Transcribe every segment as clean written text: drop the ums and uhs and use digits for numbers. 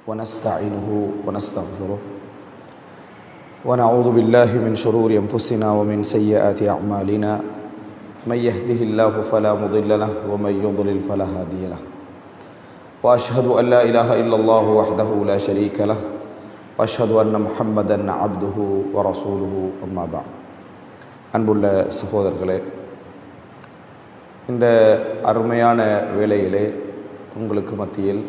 ونستعينه ونستغفره ونعوذ بالله من شرور أنفسنا ومن سيئات أعمالنا من يهده الله فلا مضل له ومن يضلل فلا هادي له وأشهد أن لا إله إلا الله وحده لا شريك له وأشهد أن محمدا عبده ورسوله أما بعد அன்புள்ள சகோதரர்களே, இந்த அருமையான வேளையிலே உங்களுக்கு மத்தியில்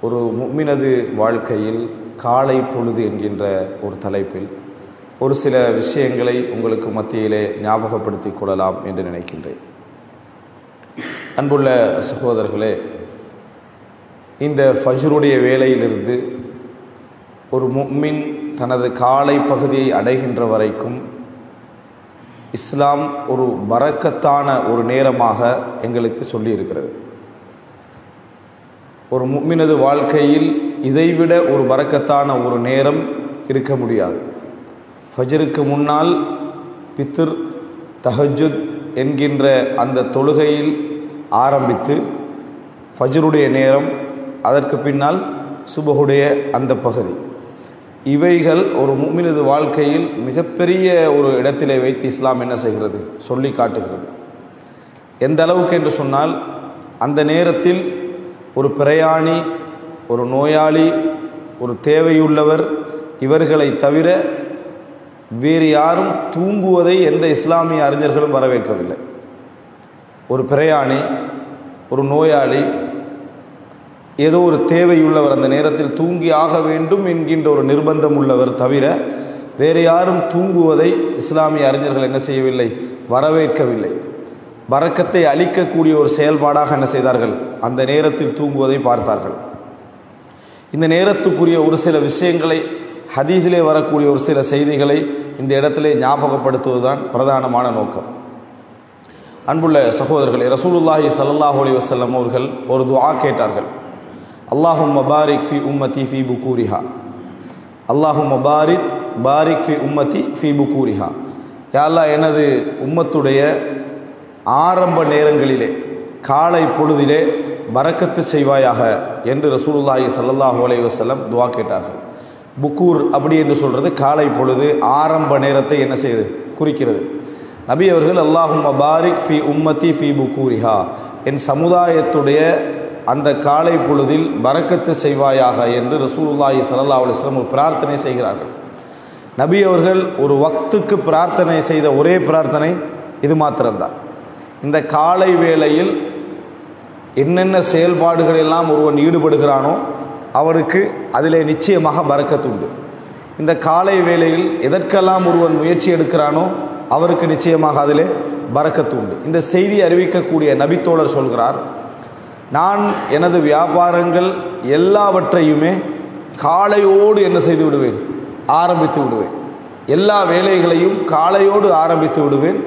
ஒரு முஃமினது வாழ்க்கையில் காலை பொழுது என்கின்ற ஒரு தலைப்பில் ஒரு சில விஷயங்களை உங்களுக்கு மத்தியிலே ஞாபகப்படுத்திக் கொள்ளலாம் என்று நினைக்கின்றேன். அன்புள்ள சகோதரர்களே, இந்த ஃபஜ்ருடைய வேளையிலிருந்து ஒரு முஃமின் தனது காலை பகுதியை அடைகின்ற வரைக்கும் இஸ்லாம் ஒரு பரக்கத்தான ஒரு நேரமாக எங்களுக்கு சொல்லியிருக்கிறது. ஒரு முஃமினது வாழ்க்கையில் இதைவிட ஒரு பரக்கத்தான ஒரு நேரம் இருக்க முடியாது. ஃபஜ்ருக்கு முன்னால் பித்ர், தஹஜ்ஜுத் என்கின்ற அந்த தொழுகையில் ஆரம்பித்து ஃபஜ்ருடைய நேரம், அதற்கு பின்னால் சுபஹுடைய அந்த பகுதி, இவைகள் ஒரு முஃமினது வாழ்க்கையில் மிகப்பெரிய ஒரு இடத்திலே வைத்து இஸ்லாம் என்ன செய்கிறது, சொல்லி காட்டுகிறது. எந்த அளவுக்கு என்று சொன்னால், அந்த நேரத்தில் ஒரு பிரயாணி, ஒரு நோயாளி, ஒரு தேவையுள்ளவர், இவர்களை தவிர வேறு யாரும் தூங்குவதை எந்த இஸ்லாமிய அறிஞர்களும் வரவேற்கவில்லை. ஒரு பிரயாணி, ஒரு நோயாளி, ஏதோ ஒரு தேவையுள்ளவர் அந்த நேரத்தில் தூங்கி ஆக வேண்டும் என்கின்ற ஒரு நிர்பந்தம் உள்ளவர் தவிர வேறு யாரும் தூங்குவதை இஸ்லாமிய அறிஞர்கள் என்ன செய்யவில்லை, வரவேற்கவில்லை. பரக்கத்தை அளிக்கக்கூடிய ஒரு செயல்பாடாக என்ன செய்தார்கள், அந்த நேரத்தில் தூங்குவதை பார்த்தார்கள். இந்த நேரத்துக்குரிய ஒரு சில விஷயங்களை, ஹதீஸிலே வரக்கூடிய ஒரு சில செய்திகளை இந்த இடத்திலே ஞாபகப்படுத்துவதுதான் பிரதானமான நோக்கம். அன்புள்ள சகோதரர்களே, ரசூலுல்லாஹி ஸல்லல்லாஹு அலைஹி வஸல்லம் அவர்கள் ஒரு துஆ கேட்டார்கள். அல்லாஹும்ம பாரிக் ஃபி உம்மதி ஃபி புகூரிஹா, அல்லாஹும்ம பாரிக் ஃபி உம்மதி ஃபி புகூரிஹா. யா அல்லாஹ், எனது உம்மத்துடைய ஆரம்ப நேரங்களிலே, காலை பொழுதிலே பரக்கத்து செய்வாயாக என்று ரசூலுல்லாஹி ஸல்லல்லாஹு அலைஹி வஸல்லம் துஆ கேட்டார்கள். புக்கூர் அப்படி என்று சொல்கிறது காலை பொழுது, ஆரம்ப நேரத்தை என்ன செய்வது, குறிக்கிறது. நபி அவர்கள் அல்லாஹும்ம பாரிக் ஃபி உம்மதி ஃபி புகூரிஹா, என் சமுதாயத்துடைய அந்த காலை பொழுதில் பரக்கத்து செய்வாயாக என்று ரசூலுல்லாஹி ஸல்லல்லாஹு அலைஹி வஸல்லம் ஒரு பிரார்த்தனை செய்கிறார்கள். நபி அவர்கள் ஒரு வக்துக்கு பிரார்த்தனை செய்த ஒரே பிரார்த்தனை இது மாத்திரம்தான். இந்த காலை வேளையில் என்னென்ன செயல்பாடுகள் எல்லாம் ஒருவன் ஈடுபடுகிறானோ அவருக்கு அதிலே நிச்சயமாக பரக்கத்து உண்டு. இந்த காலை வேளையில் எதற்கெல்லாம் ஒருவன் முயற்சி எடுக்கிறானோ அவருக்கு நிச்சயமாக அதிலே பரக்கத்து உண்டு. இந்த செய்தி அறிவிக்கக்கூடிய நபித்தோழர் சொல்கிறார், நான் எனது வியாபாரங்கள் எல்லாவற்றையுமே காலையோடு என்ன செய்து விடுவேன், ஆரம்பித்து விடுவேன். எல்லா வேலைகளையும் காலையோடு ஆரம்பித்து விடுவேன்.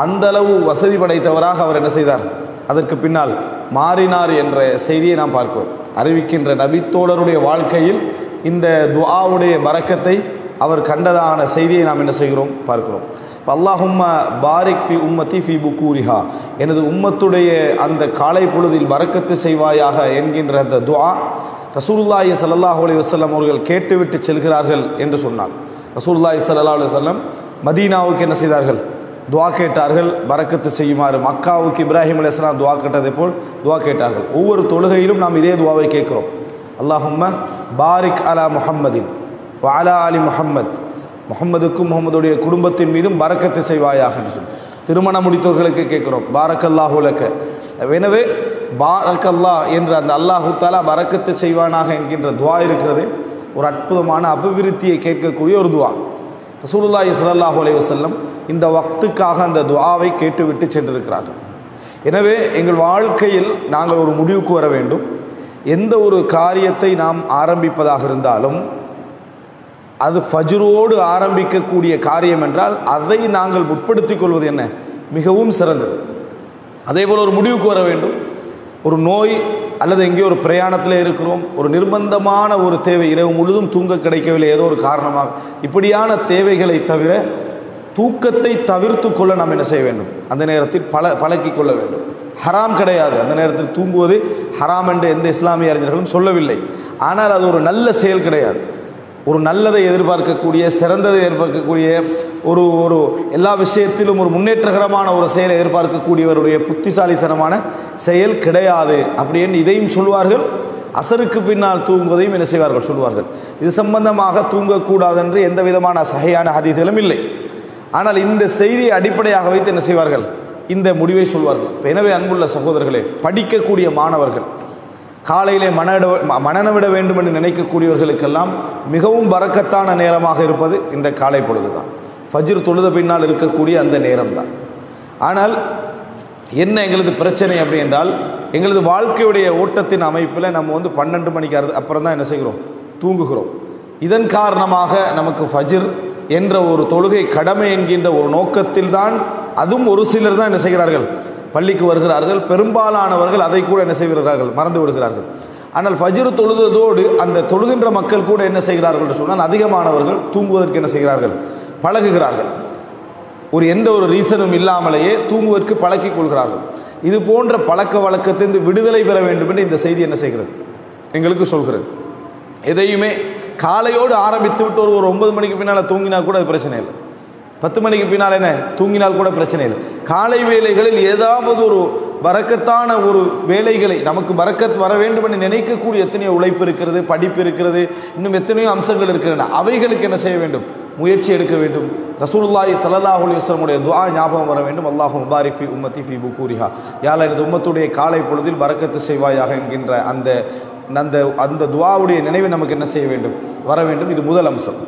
அந்தளவு வசதி படைத்தவராக அவர் என்ன செய்தார், அதற்கு பின்னால் மாறினார் என்ற செய்தியை நாம் பார்க்கிறோம். அறிவிக்கின்ற நபித்தோழருடைய வாழ்க்கையில் இந்த துஆவுடைய பரக்கத்தை அவர் கண்டதான செய்தியை நாம் என்ன செய்கிறோம், பார்க்கிறோம். அல்லாஹும்ம பாரிக் ஃபி உம்மதி ஃபி புகூரிஹா, எனது உம்மத்துடைய அந்த காலை பொழுதில் பரக்கத்து செய்வாயாக என்கின்ற அந்த துஆ ரசூலுல்லாஹி ஸல்லல்லாஹு அலைஹி வஸல்லம் அவர்கள் கேட்டுவிட்டு செல்கிறார்கள் என்று சொன்னார். ரசூலுல்லாஹி ஸல்லல்லாஹு அலைஹி வஸல்லம் மதீனாவுக்கு என்ன செய்தார்கள், துஆ கேட்டார்கள், பரக்கத்து செய்யுமாறு. மக்காவுக்கு இப்ராஹிம் அலைஹிஸ்ஸலாம் துஆ கேட்டதை போல் துஆ கேட்டார்கள். ஒவ்வொரு தொழுகையிலும் நாம் இதே துஆவை கேட்கிறோம். அல்லாஹும்ம பாரிக் அலா முஹம்மதின் வ அலா அலி முஹம்மத், முஹம்மதுக்கும் முஹம்மதுடைய குடும்பத்தின் மீதும் பரக்கத்து செய்வாயாக என்று சொல்லி திருமணம் முடித்தவர்களுக்கு கேட்கிறோம், பாரக்கல்லாஹு லக்க. எனவே பாரக்கல்லாஹ் என்று அந்த அல்லாஹு தஆலா பரக்கத்து செய்வானாக என்கின்ற துஆ இருக்கிறது, ஒரு அற்புதமான அபிவிருத்தியை கேட்கக்கூடிய ஒரு துஆ. ரசூலுல்லாஹி ஸல்லல்லாஹு அலைஹி வஸல்லம் இந்த வக்துக்காக அந்த துஆவை கேட்டுவிட்டு சென்றிருக்கிறார்கள். எனவே எங்கள் வாழ்க்கையில் நாங்கள் ஒரு முடிவுக்கு வர வேண்டும். எந்த ஒரு காரியத்தை நாம் ஆரம்பிப்பதாக இருந்தாலும் அது ஃபஜ்ரோடு ஆரம்பிக்கக்கூடிய காரியம் என்றால் அதை நாங்கள் முற்படுத்திக் கொள்வது என்ன, மிகவும் சிறந்தது. அதே போல் ஒரு முடிவுக்கு வர வேண்டும். ஒரு நோய் அல்லது எங்கேயோ ஒரு பிரயாணத்தில் இருக்கிறோம், ஒரு நிர்பந்தமான ஒரு தேவை, இரவு முழுதும் தூங்க கிடைக்கவில்லை ஏதோ ஒரு காரணமாக, இப்படியான தேவைகளை தவிர தூக்கத்தை தவிர்த்து கொள்ள நாம் என்ன செய்ய வேண்டும்? அந்த நேரத்தில் பழக்கி கொள்ள வேண்டும். ஹராம் கிடையாது, அந்த நேரத்தில் தூங்குவது ஹராம் என்று எந்த இஸ்லாமிய அறிஞர்களும் சொல்லவில்லை. ஆனால் அது ஒரு நல்ல செயல் கிடையாது. ஒரு நல்லதை எதிர்பார்க்கக்கூடிய, சிறந்ததை எதிர்பார்க்கக்கூடிய, ஒரு ஒரு எல்லா விஷயத்திலும் ஒரு முன்னேற்றகரமான ஒரு செயலை எதிர்பார்க்கக்கூடியவருடைய புத்திசாலித்தனமான செயல் கிடையாது. அப்படின்னு இதையும் சொல்வார்கள். அசருக்கு பின்னால் தூங்குவதையும் என்ன செய்வார்கள்? சொல்வார்கள். இது சம்பந்தமாக தூங்கக்கூடாது என்று எந்த விதமான சஹீஹான ஹதீஸ்களும் இல்லை. ஆனால் இந்த செய்தியை அடிப்படையாக வைத்து என்ன செய்வார்கள்? இந்த முடிவை சொல்வார்கள். எனவே அன்புள்ள சகோதரர்களே, படிக்கக்கூடிய மாணவர்கள், காலையிலே மனநவிட வேண்டும் என்று நினைக்கக்கூடியவர்களுக்கெல்லாம் மிகவும் பரக்கத்தான நேரமாக இருப்பது இந்த காலை பொழுது தான். ஃபஜ்ர் தொழுத பின்னால் இருக்கக்கூடிய அந்த நேரம் தான். ஆனால் என்ன எங்களது பிரச்சனை அப்படி என்றால், எங்களது வாழ்க்கையுடைய ஓட்டத்தின் அமைப்பில் நம்ம 12 மணிக்கு அப்புறம் தான் என்ன செய்கிறோம்? தூங்குகிறோம். இதன் காரணமாக நமக்கு ஃபஜ்ர் என்ற ஒரு தொழுகை கடமை என்கின்ற ஒரு நோக்கத்தில் தான், அதுவும் ஒரு சிலர் தான் என்ன செய்கிறார்கள்? பள்ளிக்கு வருகிறார்கள். பெரும்பாலானவர்கள் அதை கூட என்ன செய்கிறார்கள்? மறந்து விடுகிறார்கள். ஆனால் ஃபஜ்ர் தொழுததோடு அந்த தொழுகின்ற மக்கள் கூட என்ன செய்கிறார்கள் என்று சொன்னால், அதிகமானவர்கள் தூங்குவதற்கு என்ன செய்கிறார்கள்? பழகுகிறார்கள். எந்த ஒரு ரீசனும் இல்லாமலேயே தூங்குவதற்கு பழக்கிக் கொள்கிறார்கள். இது போன்ற பழக்க வழக்கத்திலிருந்து விடுதலை பெற வேண்டும் என்று இந்த செய்தி என்ன செய்கிறது? எங்களுக்கு சொல்கிறது. எதையுமே காலையோடு ஆரம்பித்து விட்டு ஒரு 9 மணிக்கு பின்னால் தூங்கினா கூட அது பிரச்சனை இல்லை. 10 மணிக்கு பின்னால் என்ன தூங்கினால் கூட பிரச்சனை இல்லை. காலை வேளைகளில் ஏதாவது ஒரு பரக்கத்தான ஒரு வேலைகளை, நமக்கு பரக்கத் வர வேண்டும் என்று நினைக்கக்கூடிய எத்தனையோ உழைப்பு இருக்கிறது, படிப்பு இருக்கிறது, இன்னும் எத்தனையோ அம்சங்கள் இருக்கிறது. அவைகளுக்கு என்ன செய்ய வேண்டும்? முயற்சி எடுக்க வேண்டும். ரசூலுல்லாஹி ஸல்லல்லாஹு அலைஹி வஸல்லம் உடைய துஆ ஞாபகம் வர வேண்டும். அல்லாஹும்ம பாரிக் ஃபீ உம்மத்தி ஃபீ புகூரிஹா, யா அல்லாஹ் இந்த உம்மத்துடைய காலை பொழுதில் பரக்கத்து செய்வாயாக என்கின்ற அந்த துஆவுடைய நினைவு நமக்கு என்ன செய்ய வேண்டும்? வர வேண்டும். இது முதல் அம்சம்.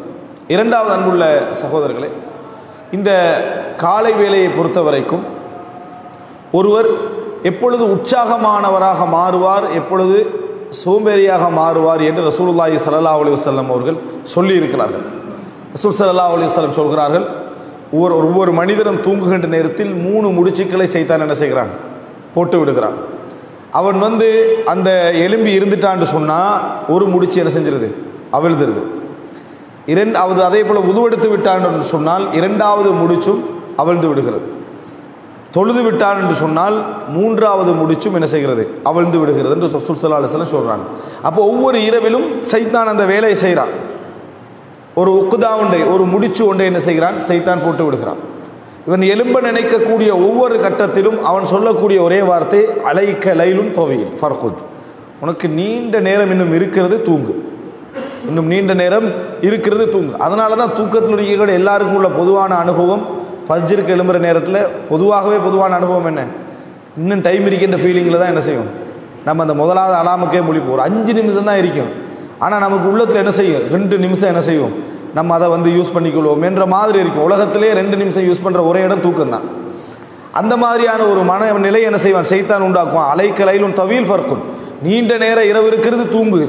இரண்டாவது அன்புள்ள சகோதரர்களே, இந்த காலை வேளையை பொறுத்த வரைக்கும் ஒருவர் எப்பொழுது உற்சாகமானவராக மாறுவார், எப்பொழுது சோம்பேறியாக மாறுவார் என்று ரசூலுல்லாஹி ஸல்லல்லாஹு அலைஹி வஸல்லம் அவர்கள் சொல்லி இருக்கிறார்கள். ரசூல் ஸல்லல்லாஹு அலைஹி வஸல்லம் சொல்கிறார்கள், ஒவ்வொரு மனிதனும் தூங்குகின்ற நேரத்தில் 3 முடிச்சுக்களை சைத்தான் என்ன செய்கிறான்? போட்டு விடுகிறான். அவன் அந்த எலும்பி இருந்துட்டான்னு சொன்னால் ஒரு முடிச்சு என்ன செஞ்சிருது? அவிழ்ந்துருது. இரண்டாவது அதே போல் உதுவெடுத்து விட்டான் என்று சொன்னால் 2வது முடிச்சும் அவிழ்ந்து விடுகிறது. தொழுது விட்டான் என்று சொன்னால் 3வது முடிச்சும் என்ன செய்கிறது? அவிழ்ந்து விடுகிறது என்று ரசூல் ஸல்லல்லாஹு அலைஹி வஸல்லம் சொல்கிறாங்க. அப்போ ஒவ்வொரு இரவிலும் சைத்தான் அந்த வேலையை செய்கிறான். ஒரு உக்குதா ஒன்றை, ஒரு முடிச்சு ஒன்றை என்ன செய்கிறான்? சைத்தான் போட்டு விடுகிறான். இவன் எலும்ப நினைக்கக்கூடிய ஒவ்வொரு கட்டத்திலும் அவன் சொல்லக்கூடிய ஒரே வார்த்தை, அலைக்க லைலும் தோவியில் ஃபர்குத், உனக்கு நீண்ட நேரம் இன்னும் இருக்கிறது, தூங்கு, இன்னும் நீண்ட நேரம் இருக்கிறது, தூங்கு. அதனால தான் தூக்கத்தினுடைய கூட எல்லாருக்கும் உள்ள பொதுவான அனுபவம், ஃபஜ்ருக்கு எழும்புற நேரத்தில் பொதுவான அனுபவம் என்ன? இன்னும் டைம் இருக்கின்ற ஃபீலிங்கில் தான் என்ன செய்யும்? நம்ம அந்த முதலாவது அலாமுக்கே முழிப்போம். ஒரு 5 நிமிஷம் தான் இருக்கும். ஆனால் நமக்கு உள்ளத்தில் என்ன செய்யும்? 2 நிமிஷம் என்ன செய்வோம்? நம்ம அதை யூஸ் பண்ணிக்கொள்வோம் என்ற மாதிரி இருக்கும். உலகத்திலே 2 நிமிஷம் யூஸ் பண்ணுற ஒரே இடம் தூக்கம் தான். அந்த மாதிரியான ஒரு மனநிலை என்ன செய்வான்? சைத்தான் உண்டாக்குவான். அலைக்க லைலும் தவீல் ஃபர்குத், நீண்ட நேரம் இரவு இருக்கிறது, தூங்கு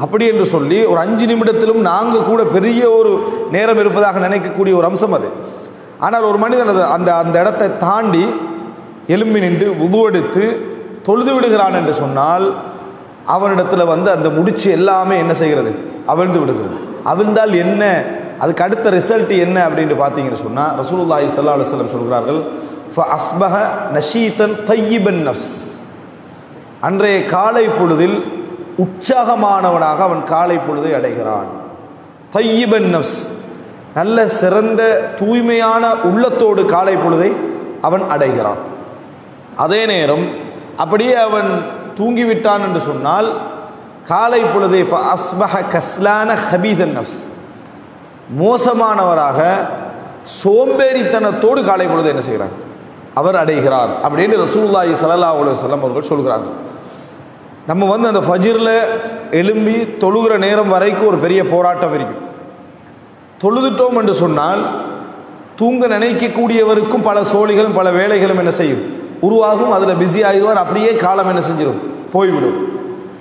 அப்படி என்று சொல்லி ஒரு 5 நிமிடத்திலும் நாங்கள் கூட பெரிய ஒரு நேரம் இருப்பதாக நினைக்கக்கூடிய ஒரு அம்சம் அது. ஆனால் ஒரு மனிதன் அந்த இடத்தை தாண்டி எலும்பி நின்று உதுவெடுத்து தொழுது விடுகிறான் என்று சொன்னால் அவனிடத்தில் அந்த முடிச்சு எல்லாமே என்ன செய்கிறது? அவிழ்ந்து விடுகிறது. அவிழ்ந்தால் என்ன, அதுக்கு அடுத்த ரிசல்ட் என்ன அப்படின்னு பார்த்தீங்கன்னு சொன்னால், ரசூலுல்லாஹி ஸல்லல்லாஹு அலைஹி வஸல்லம் சொல்கிறார்கள், ஃபஅஸ்பஹ நஷீதன் தய்யிபன் நஃப்ஸ், அன்றைய காலை பொழுதில் உற்சாகமானவனாக அவன் காலை பொழுதை அடைகிறான். தய்யிபன் நஃப்ஸ், நல்ல சிறந்த தூய்மையான உள்ளத்தோடு காலை பொழுதை அவன் அடைகிறான். அதே நேரம் அப்படியே அவன் தூங்கிவிட்டான் என்று சொன்னால் காலை பொழுதை ஃபஅஸ்பஹ கஸ்லான ஹபீதன் நஃப்ஸ், மோசமானவராக சோம்பேறித்தனத்தோடு காலை பொழுதை என்ன செய்கிறார்? அவர் அடைகிறார் அப்படின்னு ரசூலுல்லாஹி ஸல்லல்லாஹு அலைஹி வஸல்லம் அவர்கள் சொல்கிறார்கள். நம்ம அந்த ஃபஜ்ரில் எழும்பி தொழுகிற நேரம் வரைக்கும் ஒரு பெரிய போராட்டம் இருக்கும். தொழுதுட்டோம் என்று சொன்னால் தூங்க நினைக்கக்கூடியவருக்கும் பல சோழிகளும் பல வேலைகளும் என்ன செய்யும்? உருவாகும். அதில் பிஸி ஆகிடுவார். அப்படியே காலம் என்ன செஞ்சிடும்? போய்விடும்.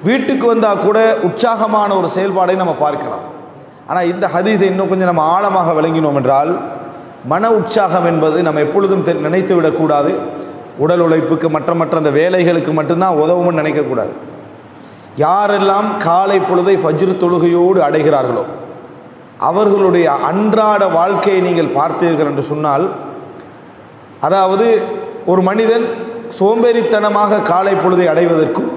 வீட்டுக்கு வந்தால் கூட உற்சாகமான ஒரு செயல்பாடை நம்ம பார்க்கலாம். ஆனால் இந்த ஹதீஸை இன்னும் கொஞ்சம் நம்ம ஆழமாக விளங்கினோம் என்றால், மன உற்சாகம் என்பது நம்ம எப்பொழுதும் நினைத்து விடக்கூடாது. உடல் உழைப்புக்கு மற்ற அந்த வேலைகளுக்கு மட்டும்தான் உதவும்னு நினைக்கக்கூடாது. யாரெல்லாம் காலை பொழுதை ஃபஜ்ர் தொழுகையோடு அடைகிறார்களோ, அவர்களுடைய அன்றாட வாழ்க்கையை நீங்கள் பார்த்தீர்கள் என்று சொன்னால், அதாவது ஒரு மனிதன் சோம்பேறித்தனமாக காலை பொழுதை அடைவதற்கும்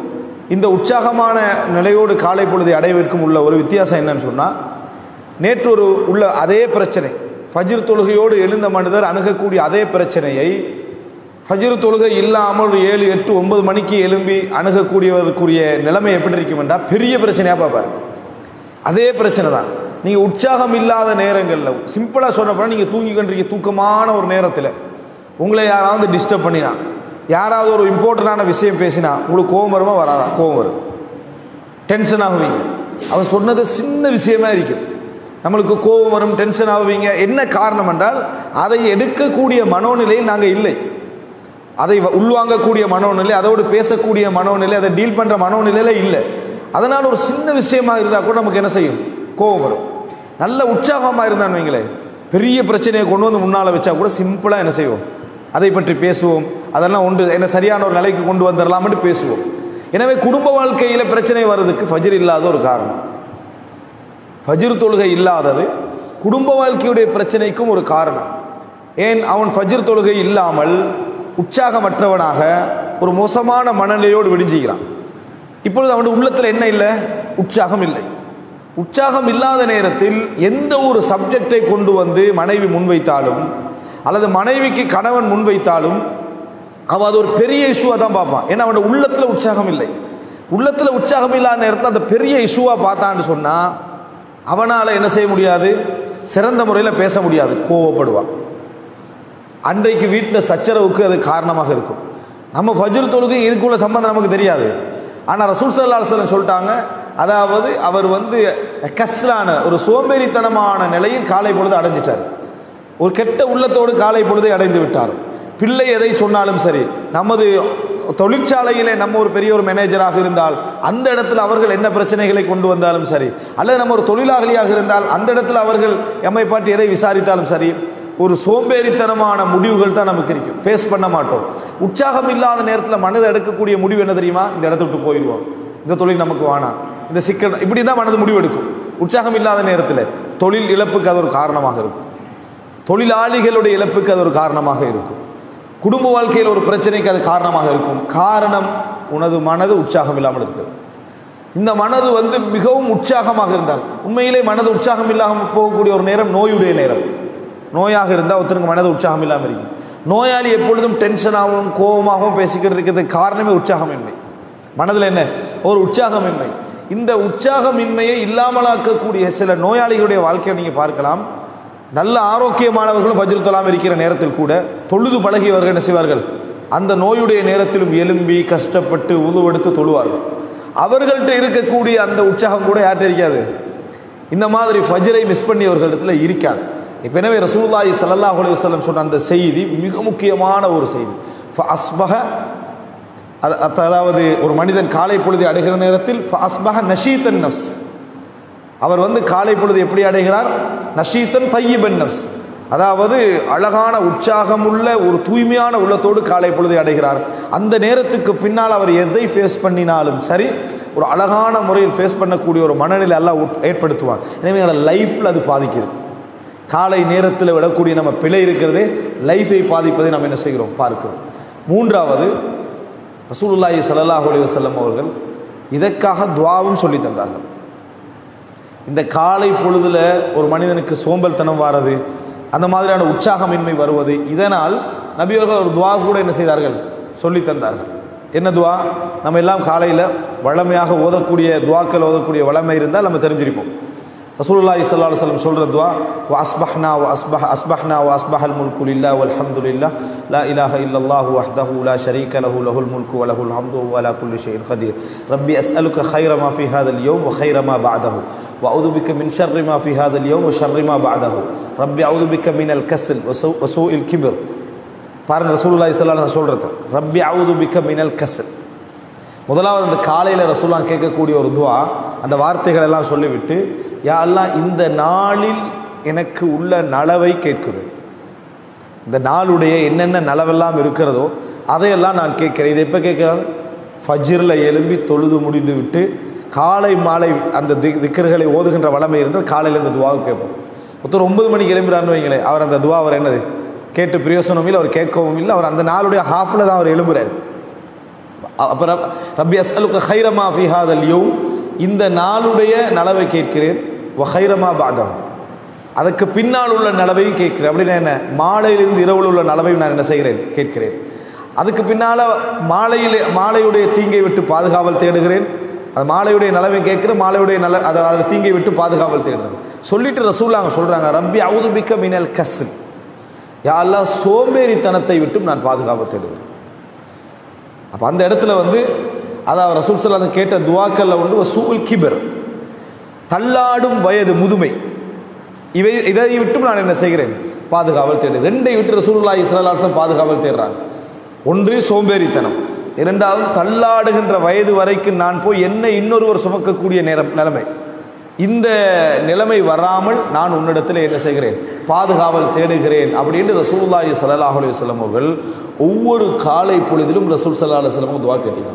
இந்த உற்சாகமான நிலையோடு காலை பொழுதை அடைவதற்கும் உள்ள ஒரு வித்தியாசம் என்னன்னு சொன்னால், நேற்று உள்ள அதே பிரச்சனை, ஃபஜ்ர் தொழுகையோடு எழுந்த மனிதர் அணுகக்கூடிய அதே பிரச்சனையை ஃபஜ்ர் தொழுகை இல்லாமல் ஒரு 7, 8, 9 மணிக்கு எழும்பி அணுகக்கூடியவருக்குரிய நிலைமை எப்படி இருக்கும் என்றால் பெரிய பிரச்சனையாக பார்ப்பார். அதே பிரச்சனை தான். நீங்கள் உற்சாகம் இல்லாத நேரங்களில், சிம்பிளாக சொன்னப்போ நீங்கள் தூங்கிக்கின்ற தூக்கமான ஒரு நேரத்தில் உங்களை யாராவது டிஸ்டர்ப் பண்ணினா, யாராவது ஒரு இம்பார்ட்டண்டான விஷயம் பேசினா உங்களுக்கு கோபம் வருமா வராதா? கோபம் வரும், டென்ஷன் ஆகுவீங்க. அவன் சொன்னது சின்ன விஷயமா இருக்கும், நம்மளுக்கு கோபம் வரும், டென்ஷன் ஆகுவீங்க. என்ன காரணம் என்றால் அதை எடுக்கக்கூடிய மனோநிலையில் நாங்கள் இல்லை, அதை உள்வாங்கக்கூடிய மனோநிலை, அதோடு பேசக்கூடிய மனோநிலை, அதை டீல் பண்ணுற மனோநிலையில் இல்லை. அதனால் ஒரு சின்ன விஷயமாக இருந்தால் கூட நமக்கு என்ன செய்யும்? கோபம் வரும். நல்ல உற்சாகமாக இருந்தான்னு வைங்களேன், பெரிய பிரச்சனையை கொண்டு வந்து முன்னால் வச்சா கூட சிம்பிளாக என்ன செய்வோம்? அதை பற்றி பேசுவோம், அதெல்லாம் ஒன்று என்ன சரியான ஒரு நிலைக்கு கொண்டு வந்துடலாம்னு பேசுவோம். எனவே குடும்ப வாழ்க்கையில் பிரச்சனை வர்றதுக்கு ஃபஜ்ர் இல்லாத ஒரு காரணம், ஃபஜ்ர் தொழுகை இல்லாதது குடும்ப வாழ்க்கையுடைய பிரச்சனைக்கும் ஒரு காரணம். ஏன்? அவன் ஃபஜ்ர் தொழுகை இல்லாமல் உற்சாகமற்றவனாக ஒரு மோசமான மனநிலையோடு விடிஞ்சிக்கிறான். இப்பொழுது அவனுடைய உள்ளத்தில் என்ன இல்லை? உற்சாகம் இல்லை. உற்சாகம் இல்லாத நேரத்தில் எந்த ஒரு சப்ஜெக்டை கொண்டு வந்து மனைவி முன்வைத்தாலும் அல்லது மனைவிக்கு கணவன் முன்வைத்தாலும் அவன் அது ஒரு பெரிய இஷ்யூவாக தான் பார்ப்பான். ஏன்னா அவனோட உள்ளத்தில் உற்சாகம் இல்லை. உள்ளத்தில் உற்சாகம் இல்லாத நேரத்தில் அந்த பெரிய இஷ்யூவாக பார்த்தான்னு சொன்னால் அவனால் என்ன செய்ய முடியாது? சிறந்த முறையில் பேச முடியாது, கோவப்படுவான். அன்றைக்கு வீட்டில் சச்சரவுக்கு அது காரணமாக இருக்கும். நம்ம ஃபஜ்ர் தொழுகை இதுக்குள்ள சம்பந்தம் நமக்கு தெரியாது. ஆனால் ரசூல் ஸல்லல்லாஹு அலைஹி வஸல்லம் சொல்லிட்டாங்க, அதாவது அவர் கஸ்லான ஒரு சோம்பேறித்தனமான நிலையில் காலை பொழுது அடைஞ்சிட்டார். ஒரு கெட்ட உள்ளத்தோடு காலை பொழுதை அடைந்து விட்டார். பிள்ளை எதை சொன்னாலும் சரி, நமது தொழிற்சாலையிலே நம்ம ஒரு பெரிய ஒரு மேனேஜராக இருந்தால் அந்த இடத்துல அவர்கள் என்ன பிரச்சனைகளை கொண்டு வந்தாலும் சரி, அல்லது நம்ம ஒரு தொழிலாளியாக இருந்தால் அந்த இடத்துல அவர்கள் எம்மை பாட்டி எதை விசாரித்தாலும் சரி, ஒரு சோம்பேறித்தனமான முடிவுகள் தான் நமக்கு இருக்கும், ஃபேஸ் பண்ண மாட்டோம். உற்சாகம் இல்லாத நேரத்தில் மனதை எடுக்கக்கூடிய முடிவு என்ன தெரியுமா? இந்த இடத்த விட்டு போயிடுவோம், இந்த தொழில் நமக்கு வேணாம், இந்த சிக்கல், இப்படி தான் மனது முடிவு எடுக்கும். உற்சாகம் இல்லாத நேரத்தில் தொழில் இழப்புக்கு அது ஒரு காரணமாக இருக்கும், தொழிலாளிகளுடைய இழப்புக்கு அது ஒரு காரணமாக இருக்கும், குடும்ப வாழ்க்கையில் ஒரு பிரச்சனைக்கு அது காரணமாக இருக்கும். காரணம், உனது மனது உற்சாகம் இல்லாமல் இருக்கிறது. இந்த மனது மிகவும் உற்சாகமாக இருந்தால், உண்மையிலே மனது உற்சாகம் இல்லாமல் போகக்கூடிய ஒரு நேரம் நோயுடைய நேரம். நோயாக இருந்தால் ஒருத்தருக்கு மனது உற்சாகம் இல்லாமல் இருக்கும். நோயாளி எப்பொழுதும் டென்ஷனாகவும் கோபமாகவும் பேசிக்கிட்டு இருக்கிறதுக்கு காரணமே உற்சாகமின்மை. மனதில் என்ன? ஒரு உற்சாகமின்மை. இந்த உற்சாகமின்மையை இல்லாமலாக்கக்கூடிய சில நோயாளிகளுடைய வாழ்க்கையை நீங்கள் பார்க்கலாம். நல்ல ஆரோக்கியமானவர்களும் ஃபஜ்ர் தொழாமல் இருக்கிற நேரத்தில் கூட தொழுது பழகியவர்கள் என்ன செய்வார்கள்? அந்த நோயுடைய நேரத்திலும் எலும்பி கஷ்டப்பட்டு உதுவெடுத்து தொழுவார்கள். அவர்கள்ட்ட இருக்கக்கூடிய அந்த உற்சாகம் கூட யார்கிட்ட இருக்காது? இந்த மாதிரி ஃபஜ்ரை மிஸ் பண்ணியவர்களிடத்தில் இருக்காது. இப்போ எனவே ரசூலுல்லாஹி ஸல்லல்லாஹு அலைஹி வஸல்லம் சொன்ன அந்த செய்தி மிக முக்கியமான ஒரு செய்தி. ஃபஅஸ்பஹ, அதாவது ஒரு மனிதன் காலை பொழுதை அடைகிற நேரத்தில் ஃபஅஸ்பஹ நஷீத்தன் நஃப்ஸ், அவர் காலை பொழுது எப்படி அடைகிறார்? நஷீத்தன் தய்யிபன் நஃப்ஸ், அதாவது அழகான உற்சாகமுள்ள ஒரு தூய்மையான உள்ளத்தோடு காலை பொழுதை அடைகிறார். அந்த நேரத்துக்கு பின்னால் அவர் எதை ஃபேஸ் பண்ணினாலும் சரி, ஒரு அழகான முறையில் ஃபேஸ் பண்ணக்கூடிய ஒரு மனநிலை அல்லாஹ் ஏற்படுத்துவார். எனவே எங்களோட லைஃப்பில் அது பாதிக்குது. காலை நேரத்தில் விடக்கூடிய நம்ம பிழை இருக்கிறதே லைஃபை பாதிப்பதை நாம் என்ன செய்கிறோம்? பார்க்கிறோம். மூன்றாவது, ரசூலுல்லாஹி ஸல்லல்லாஹு அலைஹி வஸல்லம் அவர்கள் இதற்காக துஆவும் சொல்லி தந்தார்கள். இந்த காலை பொழுதுல ஒரு மனிதனுக்கு சோம்பல்தனம் வாரது, அந்த மாதிரியான உற்சாகமின்மை வருவது, இதனால் நபி அவர்கள் ஒரு துஆ கூட என்ன செய்தார்கள்? சொல்லி தந்தார்கள். என்ன துஆ? நம்ம எல்லாம் காலையில் வளமையாக ஓதக்கூடிய துஆக்கள் ஓதக்கூடிய வளமை இருந்தால் நம்ம தெரிஞ்சிருப்போம். ரசூலுல்லாஹி ஸல்லல்லாஹு அலைஹி வஸல்லம் சொல்ற துஆ, வ அஸ்பஹ்னா வ அஸ்பஹ்னா வ அஸ்பஹல் முல்கு லில்லாஹி வல்ஹம்துலில்லாஹ் லா இலாஹா இல்லல்லாஹு வஹ்தஹு லா ஷரீக லஹு லஹுல் முல்கு வ லஹுல் ஹம்து வ அலா குல்லி ஷைஇன் கதீர் ரப்பி அஸ்அலுக கைர மா ஃபீ ஹாதல் யௌம் வ கைர மா பஅதஹு வ அஊது பிக மின் ஷர்ரி மா ஃபீ ஹாதல் யௌம் வ ஷர்ரி மா பஅதஹு ரப்பி அஊது பிக மினல் கஸ்ல் வ சூஇல் கிப்ர். பாருங்க, ரசூலுல்லாஹி ஸல்லல்லாஹு அலைஹி வஸல்லம் சொல்றது ரப்பி அஊது பிக மினல் கஸ்ல். முதலாவது அந்த காலையில் ரசூலுல்லாஹ் கேட்கக்கூடிய ஒரு துஆ, அந்த வார்த்தைகள் எல்லாம் சொல்லிவிட்டு, யா அல்லாஹ் இந்த நாளில் எனக்கு உள்ள நலவை கேட்கிறேன், இந்த நாளுடைய என்னென்ன நலவெல்லாம் இருக்கிறதோ அதையெல்லாம் நான் கேட்கிறேன். இதை எப்போ கேட்குறாரு? ஃபஜ்ரில் எழும்பி தொழுது முடிந்து விட்டு காலை மாலை அந்த திக்ர்களை ஓதுகின்ற வளமை இருந்தால் காலையில் இந்த துவாவை கேட்போம். ஒருத்தர் 9 மணிக்கு எழும்புறான்னு வைங்களேன், அவர் அந்த துவா அவர் என்னது கேட்டு பிரயோசனமும் இல்லை, அவர் கேட்கவும் இல்லை, அவர் அந்த நாளுடைய ஹாஃபில் தான் அவர் எழும்புறாரு. அப்புறம் ரப்பி அஸ்அலுக கைரமா ஃபி ஹாதல் யௌம், இந்த நாளுடைய நலவை கேட்கிறேன், வ கைரமா பாதஹு, அதுக்கு பின்னால் உள்ள நலவையும் கேட்கிறேன். அப்படின்னா என்ன, மாலையிலிருந்து இரவில் உள்ள நலவையும் நான் என்ன செய்கிறேன் கேட்கிறேன். அதுக்கு பின்னால் மாலையுடைய தீங்கை விட்டு பாதுகாவல் தேடுகிறேன், அது மாலையுடைய நலவை கேட்கிறேன், மாலையுடைய அதில் தீங்கை விட்டு பாதுகாவல் தேடுறது சொல்லிட்டு ரசூலுல்லாஹ் சொல்கிறாங்க, ரப்பி அஊது பிக்க மினல் கஸ்ல், யா அல்லாஹ் சோம்பேறித்தனத்தை விட்டும் நான் பாதுகாவல் தேடுகிறேன். அப்போ அந்த இடத்துல அதாவது ரசூல் ஸல்லல்லாஹு அலைஹி வஸல்லம் கேட்ட துவாக்கல்ல வசூல் கிபர், தள்ளாடும் வயது முதுமை, இதை விட்டும் நான் என்ன செய்கிறேன் பாதுகாவல் தேடு. ரெண்டை விட்டு ரசூலுல்லாஹி ஸல்லல்லாஹு அலைஹி வஸல்லம் பாதுகாவல் தேடுறாங்க. ஒன்று சோம்பேறித்தனம், இரண்டாவது தள்ளாடுகின்ற வயது வரைக்கும் நான் போய் என்னை இன்னொருவர் சுமக்கக்கூடிய நிலைமை, இந்த நிலைமை வராமல் நான் உன்னிடத்தில் என்ன செய்கிறேன் பாதுகாவல் தேடுகிறேன் அப்படின்னு ரசூலுல்லாஹி ஸல்லல்லாஹு அலைஹி வஸல்லம் அவர்கள் ஒவ்வொரு காலை பொழுதிலும் ரசூல் ஸல்லல்லாஹு அலைஹி வஸல்லம் துவா கேட்டீங்க.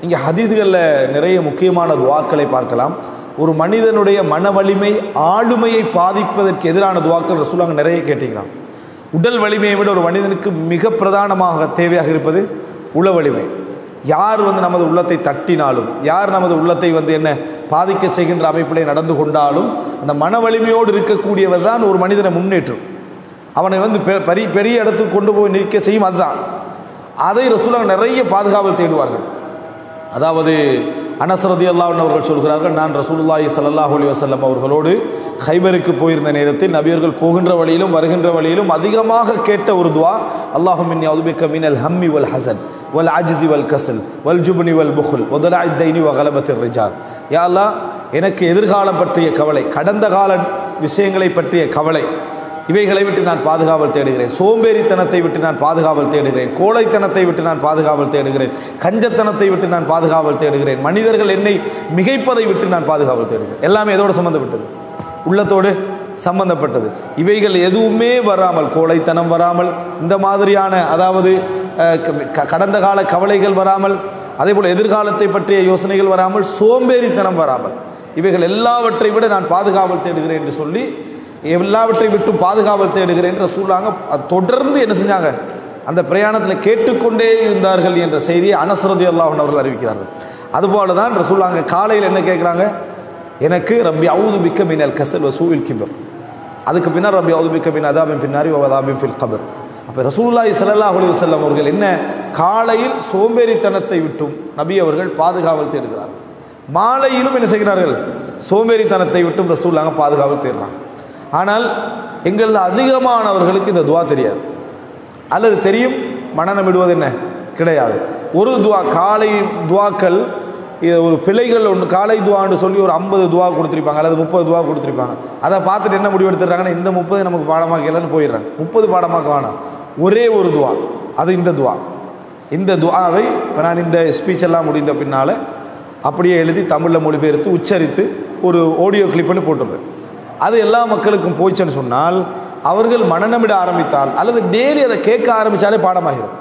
இங்கே ஹதீஸ்களில் நிறைய முக்கியமான துவாக்களை பார்க்கலாம். ஒரு மனிதனுடைய மன வலிமை ஆளுமையை பாதிப்பதற்கு எதிரான துவாக்கள் ரசூலுல்லாஹ் நிறைய கேட்டீங்களாம். உடல் வலிமையை விட ஒரு மனிதனுக்கு மிக பிரதானமாக தேவையாக இருப்பது உள வலிமை. யார் நமது உள்ளத்தை தட்டினாலும், யார் நமது உள்ளத்தை என்ன பாதிக்க செய்கின்ற அமைப்பிலே நடந்து கொண்டாலும், அந்த மன வலிமையோடு இருக்கக்கூடியவர் தான் ஒரு மனிதனை முன்னேற்றும், அவனை பெரிய இடத்துக்கு கொண்டு போய் நிற்க செய்யும். அதுதான் அதை ரசூலுல்லாஹ் நிறைய பாதுகாவல் தேடுவார்கள். அதாவது அனஸ் ரலியல்லாஹு அன்ஹு அவர்கள் சொல்கிறார்கள், நான் ரசூலுல்லாஹி ஸல்லல்லாஹு அலைஹி வஸல்லம் அவர்களோடு ஹைபருக்கு போயிருந்த நேரத்தில் நபியர்கள் போகின்ற வழியிலும் வருகின்ற வழியிலும் அதிகமாக கேட்ட ஒரு துவா, அல்லாஹும்ம இன்னி அஊது பிக்க மினல் ஹம்மி வல் ஹஸன் வல் அஜ்ஸி வல் கஸல் வல் ஜுப்னி வல் புக்ல் வ தலஅத் தைனி வ கலபத்திர் ரிஜால். யா அல்லாஹ், எனக்கு எதிர்காலம் பற்றிய கவலை, கடந்த கால விஷயங்களை பற்றிய கவலை, இவைகளை விட்டு நான் பாதுகாவல் தேடுகிறேன். சோம்பேறித்தனத்தை விட்டு நான் பாதுகாவல் தேடுகிறேன். கோழைத்தனத்தை விட்டு நான் பாதுகாவல் தேடுகிறேன். கஞ்சத்தனத்தை விட்டு நான் பாதுகாவல் தேடுகிறேன். மனிதர்கள் என்னை மிகைப்பதை விட்டு நான் பாதுகாவல் தேடுகிறேன். எல்லாமே எதோடு சம்பந்தப்பட்டது? உள்ளத்தோடு சம்பந்தப்பட்டது. இவைகள் எதுவுமே வராமல், கோழைத்தனம் வராமல், இந்த மாதிரியான அதாவது கடந்த கால கவலைகள் வராமல், அதே போல் எதிர்காலத்தை பற்றிய யோசனைகள் வராமல், சோம்பேறித்தனம் வராமல், இவைகள் எல்லாவற்றை விட நான் பாதுகாவல் தேடுகிறேன் என்று சொல்லி எல்லாவற்றை விட்டு பாதுகாவல் தேடுகிறேன் என்று ரசூலுல்லாஹ் தொடர்ந்து என்ன செஞ்சாங்க, அந்த பிரயாணத்தில் கேட்டுக்கொண்டே இருந்தார்கள் என்ற செய்தியை அனஸ் ரலியல்லாஹு அன்ஹு அவர்கள் அறிவிக்கிறார்கள். அதுபோல தான் ரசூலுல்லாஹ் காலையில் என்ன கேட்குறாங்க, எனக்கு ரப்பி அஊது பிக்க மினல் கஸல் வ சூஇல் கிபர், அதுக்கு பின்னால் ரப்பி அஊது பிக்க மின் அதாபின் ஃபின்னாரி வ அதாபின் ஃபில் கபர். அப்போ ரசூலுல்லாஹி ஸல்லல்லாஹு அலைஹி வஸல்லம் அவர்கள் என்ன காலையில் சோம்பேறித்தனத்தை விட்டும் நபி அவர்கள் பாதுகாவல் தேடுகிறார்கள். மாலையிலும் என்ன செய்கிறார்கள், சோம்பேறித்தனத்தை விட்டும் ரசூலுல்லாஹ் பாதுகாவல் தேடுறாங்க. ஆனால் எங்களில் அதிகமானவர்களுக்கு இந்த துவா தெரியாது, அல்லது தெரியும் மனநம் விடுவது என்ன கிடையாது. ஒரு துவா காலை துவாக்கள், ஒரு பிள்ளைகள் ஒன்று காலை துவான்னு சொல்லி ஒரு 50 துவா கொடுத்துருப்பாங்க, அல்லது 30 துவா கொடுத்துருப்பாங்க. அதை பார்த்துட்டு என்ன முடிவு எடுத்துடுறாங்கன்னா, இந்த 30 நமக்கு பாடமாக்கலன்னு போயிடுறாங்க. 30 பாடமாக்க வேணாம், ஒரே ஒரு துவா, அது இந்த துவா. இந்த துவாவை இப்போ நான் இந்த ஸ்பீச் எல்லாம் முடிந்த பின்னால் அப்படியே எழுதி தமிழில் மொழிபெயர்த்து உச்சரித்து ஒரு ஆடியோ கிளிப்புன்னு போட்டுருவேன். அது எல்லா மக்களுக்கும் போயிடுச்சுன்னு சொன்னால், அவர்கள் மனநமிட ஆரம்பித்தால், அல்லது டெய்லி அதை கேட்க ஆரம்பித்தாலே பாடமாகிடும்.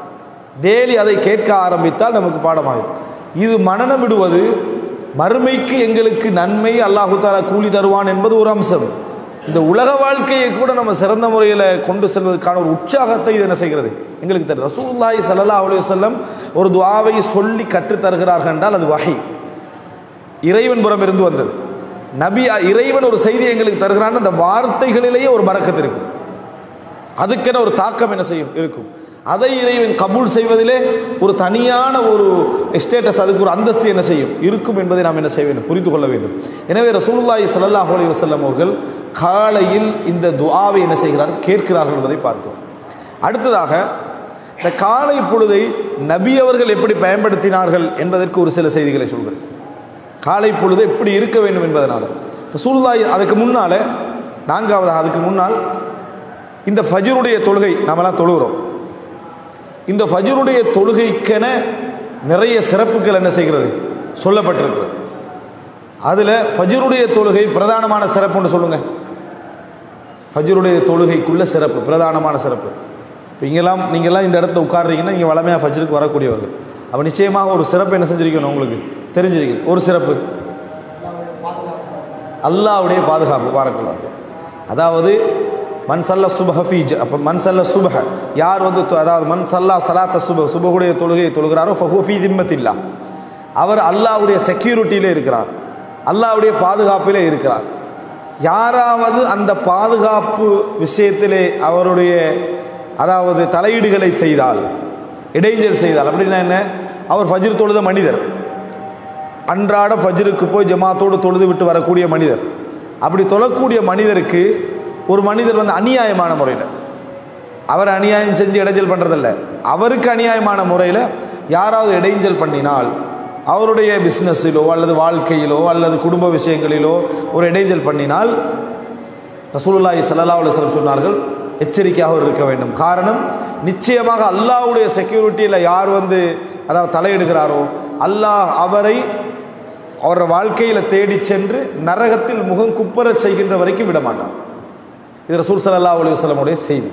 டெய்லி அதை கேட்க ஆரம்பித்தால் நமக்கு பாடமாகிடும். இது மனநமிடுவது மறுமைக்கு எங்களுக்கு நன்மை, அல்லாஹு தஆலா கூலி தருவான் என்பது ஒரு அம்சம். இந்த உலக வாழ்க்கையை கூட நம்ம சிறந்த முறையில் கொண்டு செல்வதற்கான ஒரு உற்சாகத்தை இது என்ன செய்கிறது எங்களுக்கு தரும். ரசூலுல்லாஹி ஸல்லல்லாஹு அலைஹி வஸல்லம் ஒரு துஆவை சொல்லி கற்றுத் தருகிறார்கள் என்றால் அது வஹி, இறைவன் புறம் இருந்து வந்தது. நபி இறைவன் ஒரு செய்தி எங்களுக்கு தருகிறான், அந்த வார்த்தைகளிலேயே ஒரு பரக்கத்து இருக்கும், அதுக்கென ஒரு தாக்கம் என்ன செய்யும் இருக்கும். அதை இறைவன் கபூல் செய்வதிலே ஒரு தனியான ஒரு ஸ்டேட்டஸ், அதுக்கு ஒரு அந்தஸ்து என்ன செய்யும் இருக்கும் என்பதை நாம் என்ன செய்ய வேண்டும், புரிந்து கொள்ள வேண்டும். எனவே ரசூலுல்லாஹி ஸல்லல்லாஹு அலைஹி வஸல்லம் அவர்கள் காலையில் இந்த துஆவை என்ன செய்கிறார்கள், கேட்கிறார்கள் என்பதை பார்க்கிறோம். அடுத்ததாக இந்த காலை பொழுதை நபி அவர்கள் எப்படி பயன்படுத்தினார்கள் என்பதற்கு ஒரு சில செய்திகளை சொல்கிறேன். காலை பொழுது எப்படி இருக்க வேண்டும் என்பதனால ரசூலுல்லாஹி அதுக்கு முன்னால், நான்காவதாக அதுக்கு முன்னால் இந்த ஃபஜ்ருடைய தொழுகை நாமெல்லாம் தொழுகிறோம். இந்த ஃபஜ்ருடைய தொழுகைக்கென நிறைய சிறப்புகள் என்ன செய்கிறது சொல்லப்பட்டிருக்கிறது. அதில் ஃபஜ்ருடைய தொழுகை பிரதானமான சிறப்புன்னு சொல்லுங்கள். ஃபஜ்ருடைய தொழுகைக்குள்ள சிறப்பு, பிரதானமான சிறப்பு. இப்போ நீங்கள்லாம் இந்த இடத்துல உட்கார்றீங்கன்னா நீங்கள் வளமையாக ஃபஜ்ருக்கு வரக்கூடியவர்கள். அப்போ நிச்சயமாக ஒரு சிறப்பு என்ன செஞ்சிருக்கணும், உங்களுக்கு தெரிஞ்சிருக்கணும். ஒரு சிறப்பு அல்லாஹ்வுடைய பாதுகாப்பு. பாரக்கல்லாஹு ஃபீக். அதாவது மன் சல்ல சுபஹ ஃபீஜ், அப்போ மன் சல்ல சுபஹ, யார் வந்து அதாவது மன் சல்லா சலாத்த சுபஹுடைய தொழுகையை தொழுகிறாரோ ஃபஹுவ ஃபீ திம்மத்தில்லா, அவர் அல்லாஹ்வுடைய செக்யூரிட்டியிலே இருக்கிறார், அல்லாஹ்வுடைய பாதுகாப்பிலே இருக்கிறார். யாராவது அந்த பாதுகாப்பு விஷயத்திலே அவருடைய அதாவது தலையீடுகளை செய்தால், இடைஞ்சல் செய்தால், அப்படின்னா என்ன, அவர் ஃபஜ்ர் தொழுத மனிதர், அன்றாட ஃபஜ்ருக்கு போய் ஜமாத்தோடு தொழுது விட்டு வரக்கூடிய மனிதர், அப்படி தொழக்கூடிய மனிதருக்கு ஒரு மனிதர் வந்து அநியாயமான முறையில், அவர் அநியாயம் செஞ்சு இடைஞ்சல் பண்ணுறதில்ல, அவருக்கு அநியாயமான முறையில் யாராவது இடைஞ்சல் பண்ணினால், அவருடைய பிஸ்னஸிலோ அல்லது வாழ்க்கையிலோ அல்லது குடும்ப விஷயங்களிலோ ஒரு இடைஞ்சல் பண்ணினால் ரசூலுல்லாஹி ஸல்லல்லாஹு அலைஹி வஸல்லம் சொன்னார்கள், எச்சரிக்கையாக இருக்க வேண்டும். காரணம், நிச்சயமாக அல்லாஹ்வுடைய செக்யூரிட்டியில் யார் வந்து அதாவது தலையிடுகிறாரோ அல்லாஹ் அவரை அவரோட வாழ்க்கையில் தேடி சென்று நரகத்தில் முகம் குப்பர செய்கின்ற வரைக்கும் விட மாட்டான். இது ரசூல் ஸல்லல்லாஹு அலைஹி வஸல்லமுடைய செய்தி.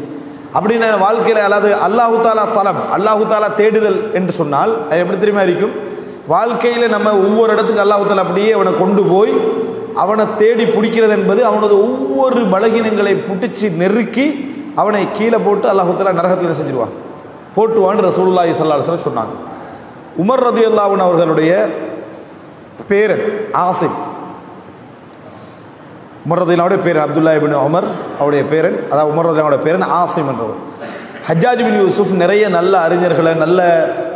அப்படின்னு வாழ்க்கையில் அல்லாது அல்லாஹு தாலா தலம், அல்லாஹு தாலா தேடுதல் என்று சொன்னால் அது எப்படி தெரியுமா இருக்கும், வாழ்க்கையில் நம்ம ஒவ்வொரு இடத்துக்கு அல்லாஹு தாலா அப்படியே அவனை கொண்டு போய் அவனை தேடி பிடிக்கிறது என்பது அவனது ஒவ்வொரு பலகீனங்களை பிடிச்சி நெருக்கி அவனை கீழே போட்டு அல்லாஹு தாலா நரகத்தில் செஞ்சிருவான், போட்டுவான்னு ரசூலுல்லாஹி ஸல்லல்லாஹு அலைஹி வஸல்லம் சொன்னாங்க. உமர் ரலியல்லாஹு அன்ஹு அவர்களுடைய பேரன் ஆசிம், உமர் ரலியல்லாஹுடைய பேரன் அப்துல்லா இப்னு உமர் அவருடைய பேரன், அதாவது உமர் ரலியல்லாஹுடைய பேரன் ஆசிம் என்றவர். ஹஜ்ஜாஜ் பின் யூசுப் நிறைய நல்ல அறிஞர்களை நல்ல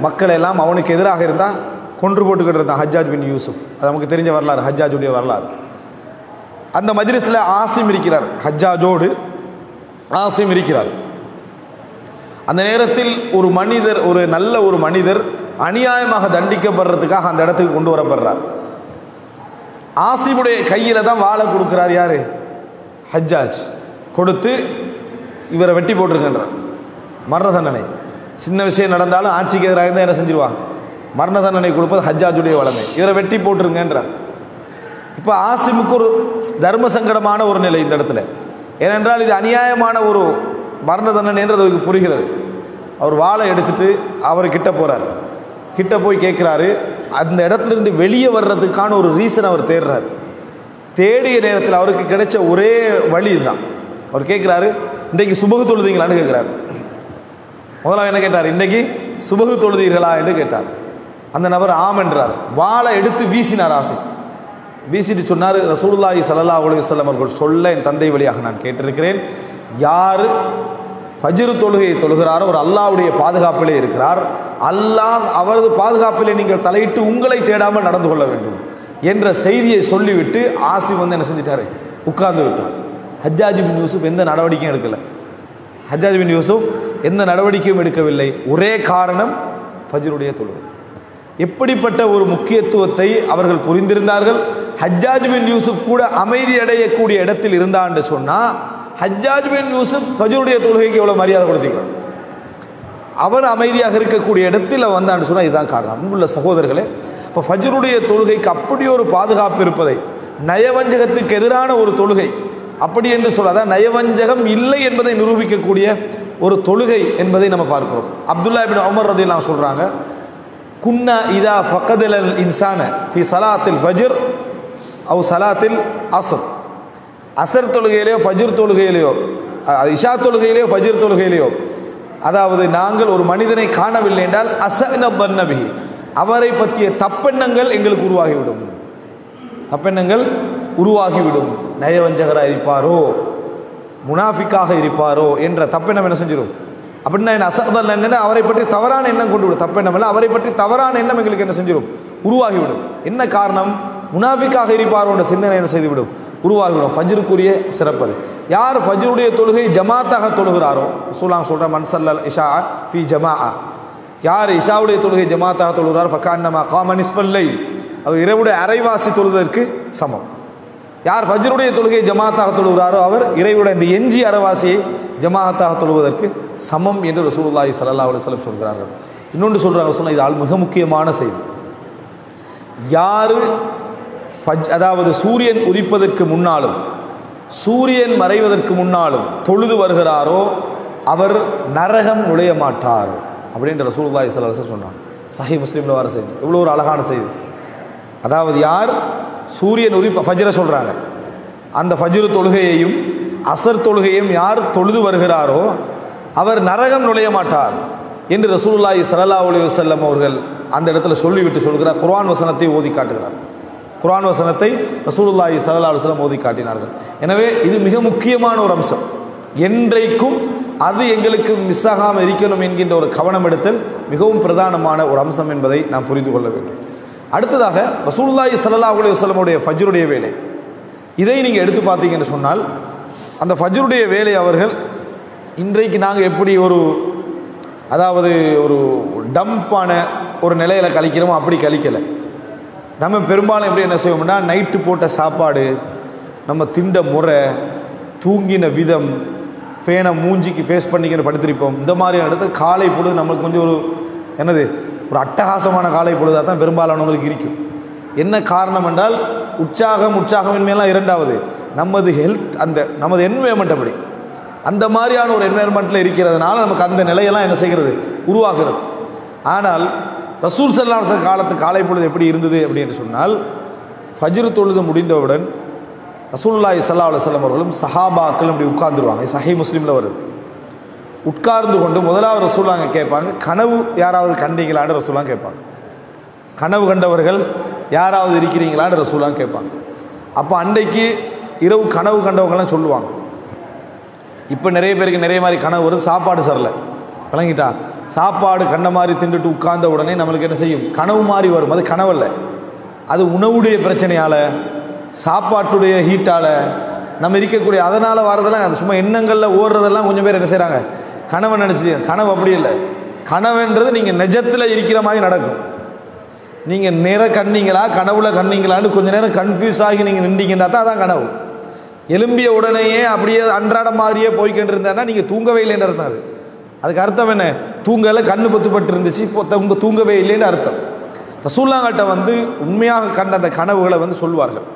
மக்களை எல்லாம் அவனுக்கு எதிராக இருந்தால் கொன்று போட்டுக்கிட்டு இருந்தான். ஹஜ்ஜாஜ் பின் யூசுப், அது நமக்கு தெரிஞ்ச வரலாறு, ஹஜ்ஜாஜுடைய வரலாறு. அந்த மஜ்லிஸில் ஆசிம் இருக்கிறார், ஹஜ்ஜாஜோடு ஆசிம் இருக்கிறார். அந்த நேரத்தில் ஒரு மனிதர், ஒரு நல்ல ஒரு மனிதர் அநியாயமாக தண்டிக்கப்படுறதுக்காக அந்த இடத்துக்கு கொண்டு வரப்படுறார். ஆசிமுடைய கையில் தான் வாழை கொடுக்குறார் யாரு, ஹஜ்ஜாஜ். கொடுத்து இவரை வெட்டி போட்டிருக்கின்றார், மரண தண்டனை. சின்ன விஷயம் நடந்தாலும் ஆட்சிக்கு எதிராக இருந்தால் என்ன செஞ்சிருவாங்க, மரண தண்டனை கொடுப்பது ஹஜ்ஜாஜுடைய வளமை. இவரை வெட்டி போட்டிருங்கன்றார். இப்போ ஆசிமுக்கு ஒரு தர்ம சங்கடமான ஒரு நிலை இந்த இடத்துல. ஏனென்றால் இது அநியாயமான ஒரு மரண தண்டனைன்றது அவருக்கு புரிகிறது. அவர் வாளை எடுத்துட்டு அவர் கிட்ட போகிறார். கிட்ட போய் கேட்குறாரு, அந்த இடத்துலேருந்து வெளியே வர்றதுக்கான ஒரு ரீசன் அவர் தேடுறார். தேடிய நேரத்தில் அவருக்கு கிடைச்ச ஒரே வழி இதுதான். அவர் கேட்குறாரு, இன்றைக்கு சுபகு தொழுதீங்களான்னு கேட்குறாரு. முதல்ல என்ன கேட்டார், இன்றைக்கி சுபகு தொழுதீர்களா என்று கேட்டார். அந்த நபர் ஆம் என்றார். வாளை எடுத்து வீசினார் ஆசிம். வீசிட்டு சொன்னார், ரசூலுல்லாஹி ஸல்லல்லாஹு அலைஹி வஸல்லம் அவர்கள் சொல்ல என் தந்தை வழியாக நான் கேட்டிருக்கிறேன், யார் ஃபஜ்ர் தொழுகையை தொழுகிறாரோ ஒரு அல்லாஹ்வுடைய பாதுகாப்பிலே இருக்கிறார், அல்லாஹ் அவரது பாதுகாப்பிலே நீங்கள் தலையிட்டு உங்களை தேடாமல் நடந்து கொள்ள வேண்டும் என்ற செய்தியை சொல்லிவிட்டு ஆசிம் வந்து என்ன செஞ்சிட்டாரு, உட்கார்ந்து விட்டார். ஹஜ்ஜாஜ் பின் யூசுப் எந்த நடவடிக்கையும் எடுக்கலை. ஹஜ்ஜாஜ் பின் யூசுப் எந்த நடவடிக்கையும் எடுக்கவில்லை. ஒரே காரணம், ஃபஜ்ருடைய தொழுகை. எப்படிப்பட்ட ஒரு முக்கியத்துவத்தை அவர்கள் புரிந்திருந்தார்கள். ஹஜ்ஜாஜ் பின் யூசுப் கூட அமைதி அடையக்கூடிய இடத்தில் இருந்தான்னு சொன்னால், ஹஜ்ஜாஜ் பின் யூசுப் ஃபஜ்ருடைய தொழுகைக்கு எவ்வளோ மரியாதை கொடுத்தீர்கள். அவர் அமைதியாக இருக்கக்கூடிய இடத்தில் வந்தான்னு சொன்னால் இதுதான் காரணம். அன்புள்ள சகோதரர்களே, இப்போ ஃபஜ்ருடைய தொழுகைக்கு அப்படி ஒரு பாதுகாப்பு இருப்பதை, நயவஞ்சகத்துக்கு எதிரான ஒரு தொழுகை அப்படி என்று சொல்ல, அதான் நயவஞ்சகம் இல்லை என்பதை நிரூபிக்கக்கூடிய ஒரு தொழுகை என்பதை நம்ம பார்க்கிறோம். அப்துல்லா இப்னு உமர் ரலியல்லாஹு சொல்கிறாங்க, குன்னா இதா ஃபகதல் இன்சான ஃபி சலாத்தில் ஃபஜ்ர் அவ் சலாத்தில் அஸ்ர், அசர் தொழுகையிலையோ ஃபஜ்ர் தொழுகையிலையோ, இஷா தொழுகையிலையோ ஃபஜ்ர் தொழுகையிலையோ, அதாவது நாங்கள் ஒரு மனிதனை காணவில்லை என்றால் அஸஅன பன்னபிஹி, அவரை பற்றிய தப்பெண்ணங்கள் எங்களுக்கு உருவாகிவிடும், தப்பெண்ணங்கள் உருவாகிவிடும். நயவஞ்சகராக இருப்பாரோ, முனாஃபிக்காக இருப்பாரோ என்ற தப்பெண்ணம் என்ன செஞ்சிடும். அப்படின்னா என்ன அஸஅதல் என்னன்னா அவரை பற்றி தவறான எண்ணம் கொண்டு விடும். தப்பெண்ணம் இல்லை, அவரை பற்றி தவறான எண்ணம் எங்களுக்கு என்ன செஞ்சிடும், உருவாகிவிடும். என்ன காரணம், முனாஃபிக்காக இருப்பாரோ என்ற சிந்தனை என்ன செய்துவிடும், உருவாகிவிடும். ஃபஜ்ருக்குரிய சிறப்பது. யார் ஃபஜ்ருடைய தொழுகை ஜமாத்தாக தொழுகிறாரோ, ரசூலுல்லாஹ் சொல்ற மன் ஸல்லல் இஷா ஃபி ஜமாஅ, யார் இஷாவுடைய தொழுகை ஜமாத்தாக தொழுகிறாரோ ஃபகன்னமா காம நிஸ்ஃபல் லைல், அவர் இரவுடைய அரைவாசி தொழுவதற்கு சமம். யார் ஃபஜ்ருடைய தொழுகை ஜமாத்தாக தொழுகிறாரோ அவர் இறைவுடைய இந்த எஞ்சி அரைவாசியை ஜமாத்தாக தொழுவதற்கு சமம் என்று ரசூலுல்லாஹி ஸல்லல்லாஹு அலைஹி வஸல்லம் சொல்கிறார்கள். இன்னொன்று சொல்கிறாங்க, சொன்னால் இது மிக முக்கியமான செய்தி. யார் அதாவது சூரியன் உதிப்பதற்கு முன்னாலும் சூரியன் மறைவதற்கு முன்னாலும் தொழுது வருகிறாரோ அவர் நரகம் நுழைய மாட்டார் அப்படின்ற ரசூலுல்லாஹி ஸல்லல்லாஹு அலைஹி வஸல்லம் சொன்னார். சஹீஹ் முஸ்லிமில் வர செய்தி, எவ்வளோ ஒரு அழகான செய்தி. அதாவது யார் சூரியன் ஃபஜ்ரை சொல்கிறாங்க, அந்த ஃபஜ்ர் தொழுகையையும் அசர் தொழுகையும் யார் தொழுது வருகிறாரோ அவர் நரகம் நுழைய மாட்டார் என்று ரசூலுல்லாஹி ஸல்லல்லாஹு அலைஹி வஸல்லம் அவர்கள் அந்த இடத்துல சொல்லிவிட்டு சொல்கிறார். குர்ஆன் வசனத்தை ஓதி காட்டுகிறார். குர்ஆன் வசனத்தை ரசூலுல்லாஹி ஸல்லல்லாஹு அலைஹி வஸல்லம் ஓதி காட்டினார்கள். எனவே இது மிக முக்கியமான ஒரு அம்சம். என்றைக்கும் அது எங்களுக்கு மிஸ் ஆகாமல் இருக்கணும் என்கின்ற ஒரு கவனம் எடுத்தல் மிகவும் பிரதானமான ஒரு அம்சம் என்பதை நாம் புரிந்து கொள்ள வேண்டும். அடுத்ததாக ரசூலுல்லாஹி ஸல்லல்லாஹு அலைஹி வஸல்லம் உடைய ஃபஜ்ருடைய வேலை, இதை நீங்கள் எடுத்து பார்த்தீங்கன்னு சொன்னால் அந்த ஃபஜ்ருடைய வேலை அவர்கள் இன்றைக்கு நாங்கள் எப்படி அதாவது ஒரு டம்பான ஒரு நிலையில் கழிக்கிறோமோ அப்படி கழிக்கலை. நம்ம பெரும்பாலும் எப்படி என்ன செய்வோம்னா, நைட்டு போட்ட சாப்பாடு, நம்ம திண்ட முறை, தூங்கின விதம், ஃபேனை மூஞ்சிக்கு ஃபேஸ் பண்ணிக்கிற படுத்திருப்போம். இந்த மாதிரியான இடத்துல காலை பொழுது நம்மளுக்கு கொஞ்சம் ஒரு அட்டகாசமான காலை பொழுதாக தான் பெரும்பாலானவங்களுக்கு இருக்கும். என்ன காரணம் என்றால் உற்சாகமின்மையெல்லாம் இரண்டாவது, நமது ஹெல்த், நமது என்வைரன்மெண்ட் அப்படி அந்த மாதிரியான ஒரு என்வைரன்மெண்ட்டில் இருக்கிறதுனால நமக்கு அந்த நிலையெல்லாம் என்ன செய்கிறது, உருவாகிறது. ஆனால் ரசூல் ஸல்லல்லாஹு அலைஹி வஸல்லம் காலத்து காலை பொழுது எப்படி இருந்தது அப்படின்னு சொன்னால், ஃபஜ்ர் தொழுது முடிந்தவுடன் ரசூலுல்லாஹி ஸல்லல்லாஹு அலைஹி வஸல்லம் அவர்களும் சஹாபாக்களும் இப்படி உட்கார்ந்துருவாங்க. சஹீஹ் முஸ்லிமில் வருது. உட்கார்ந்து கொண்டு முதலாவது ரசூலுல்லாஹ் கேட்பாங்க, கனவு யாராவது கண்டீங்களான்னு ரசூலுல்லாஹ் கேட்பாங்க. கனவு கண்டவர்கள் யாராவது இருக்கிறீங்களான்னு ரசூலுல்லாஹ் கேட்பாங்க. அப்போ அன்றைக்கு இரவு கனவு கண்டவங்களாம் சொல்லுவாங்க. இப்போ நிறைய பேருக்கு நிறைய மாதிரி கனவு வருது, சாப்பாடு சரியில்லை விளங்கிட்டா, சாப்பாடு கண்ட மாதிரி தின்றுட்டு உட்கார்ந்த உடனே நம்மளுக்கு என்ன செய்யும், கனவு மாதிரி வரும். அது கனவல்ல, அது உணவுடைய பிரச்சனையால், சாப்பாட்டுடைய ஹீட்டால் நம்ம இருக்கக்கூடிய அதனால் வரதெல்லாம் அது சும்மா எண்ணங்களில் ஓடுறதெல்லாம் கொஞ்சம் பேர் என்ன செய்கிறாங்க, கனவை நினச்சி. கனவு அப்படி இல்லை. கனவுன்றது நீங்கள் நிஜத்தில் இருக்கிற மாதிரி நடக்கும். நீங்கள் நேராக கண்ணீங்களா கனவுல கண்ணீங்களான்னு கொஞ்சம் நேரம் கன்ஃபியூஸ் ஆகி நீங்கள் நின்றீங்கன்னா தான் அதான் கனவு. எலும்பிய உடனேயே அப்படியே அன்றாட மாதிரியே போய்கிட்டு இருந்தாருன்னா நீங்கள் தூங்கவே இல்லைன்னு அர்த்தம். அதுக்கு அர்த்தம் என்ன, தூங்கலை, கண்ணு பொத்துப்பட்டு இருந்துச்சு, இப்போ தூங்கவே இல்லைன்னு அர்த்தம். ரசூலுல்லாஹ்கிட்ட உண்மையாக கண்ட அந்த கனவுகளை சொல்வார்கள்.